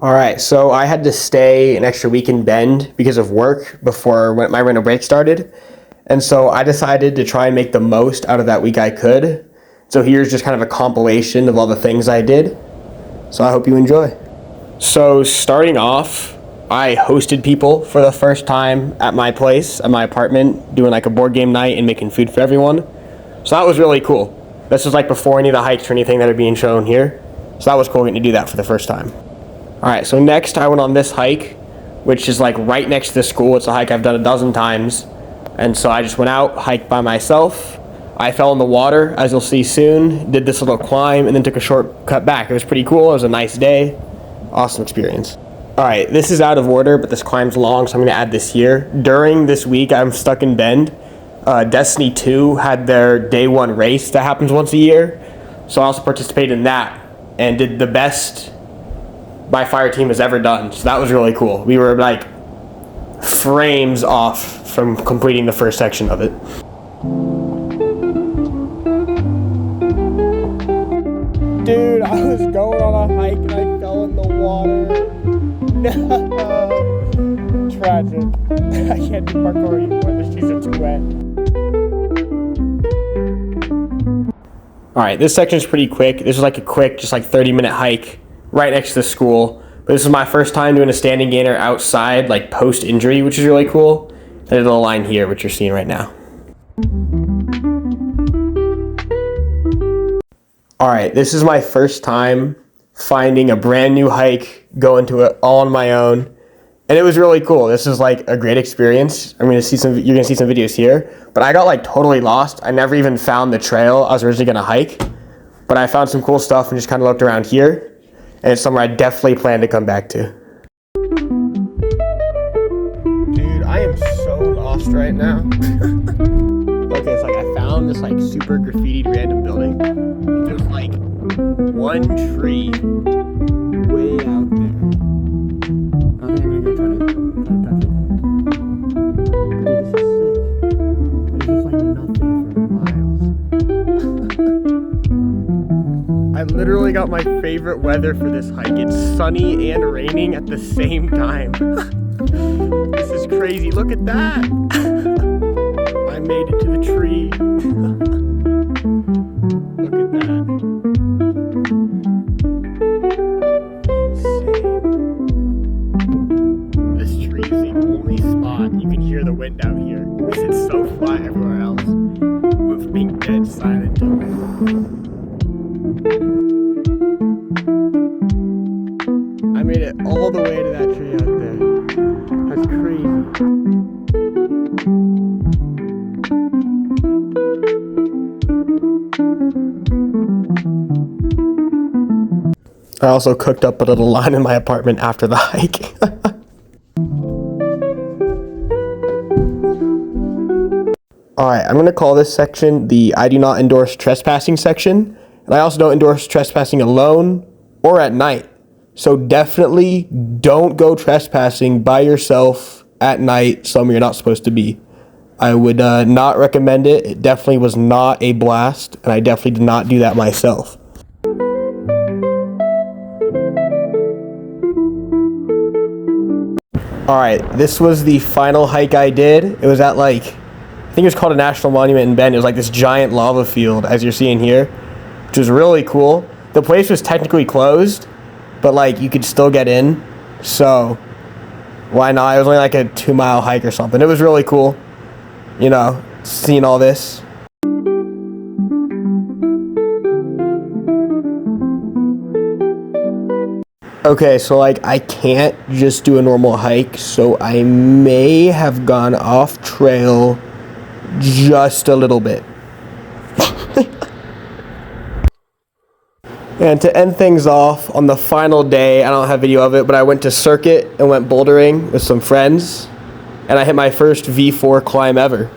All right, so I had to stay an extra week in Bend because of work before when my winter break started. And so I decided to try and make the most out of that week I could. So here's just kind of a compilation of all the things I did. So I hope you enjoy. So starting off, I hosted people for the first time at my place, at my apartment, doing like a board game night and making food for everyone. So that was really cool. This was like before any of the hikes or anything that are being shown here. So that was cool getting to do that for the first time. All right, so next I went on this hike, which is like right next to the school. It's a hike I've done a dozen times. And so I just went out, hiked by myself. I fell in the water, as you'll see soon, did this little climb, and then took a short cut back. It was pretty cool. It was a nice day. Awesome experience. All right, this is out of order, but this climb's long, so I'm gonna add this here. During this week, I'm stuck in Bend. Destiny 2 had their day one race that happens once a year. So I also participated in that and did the best my fire team has ever done. So that was really cool. We were like frames off from completing the first section of it. Dude, I was going on a hike and I fell in the water. No. Tragic. I can't do parkour anymore. The shoes are too wet. Alright, this section is pretty quick. This is like a quick, just like 30-minute hike right next to the school. But this is my first time doing a standing gainer outside, like post-injury, which is really cool. There's a little line here, which you're seeing right now. Alright, this is my first time finding a brand new hike, going to it all on my own. And it was really cool. This is like a great experience. You're gonna see some videos here. But I got like totally lost. I never even found the trail I was originally gonna hike. But I found some cool stuff and just kind of looked around here. And it's somewhere I definitely plan to come back to. Dude, I am so lost right now. Okay, it's like I found this like super graffitied random building. There's like one tree way out there. I think I'm gonna go try to touch it. Dude, this is sick. There's just like nothing for miles. I literally got my favorite weather for this hike. It's sunny and raining at the same time. This is crazy. Look at that. I made it to the tree. Look at that. Insane. This tree is the only spot you can hear the wind out here because it's so flat everywhere else. With being dead silent. I made it all the way to that tree out there. That's crazy. I also cooked up a little line in my apartment after the hike. Alright, I'm going to call this section the I do not endorse trespassing section. And I also don't endorse trespassing alone or at night. So definitely don't go trespassing by yourself at night somewhere you're not supposed to be. I would not recommend it. It definitely was not a blast, and I definitely did not do that myself. Alright, this was the final hike I did. It was at like, I think it was called a national monument in Bend. It was like this giant lava field, as you're seeing here, which was really cool. The place was technically closed, but like you could still get in, so why not? It was only like a 2-mile hike or something. It was really cool, you know, seeing all this. Okay, so like I can't just do a normal hike, so I may have gone off trail just a little bit. And to end things off, on the final day, I don't have video of it, but I went to Circuit and went bouldering with some friends, and I hit my first V4 climb ever.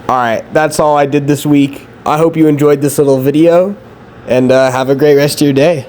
Alright, that's all I did this week. I hope you enjoyed this little video, and have a great rest of your day.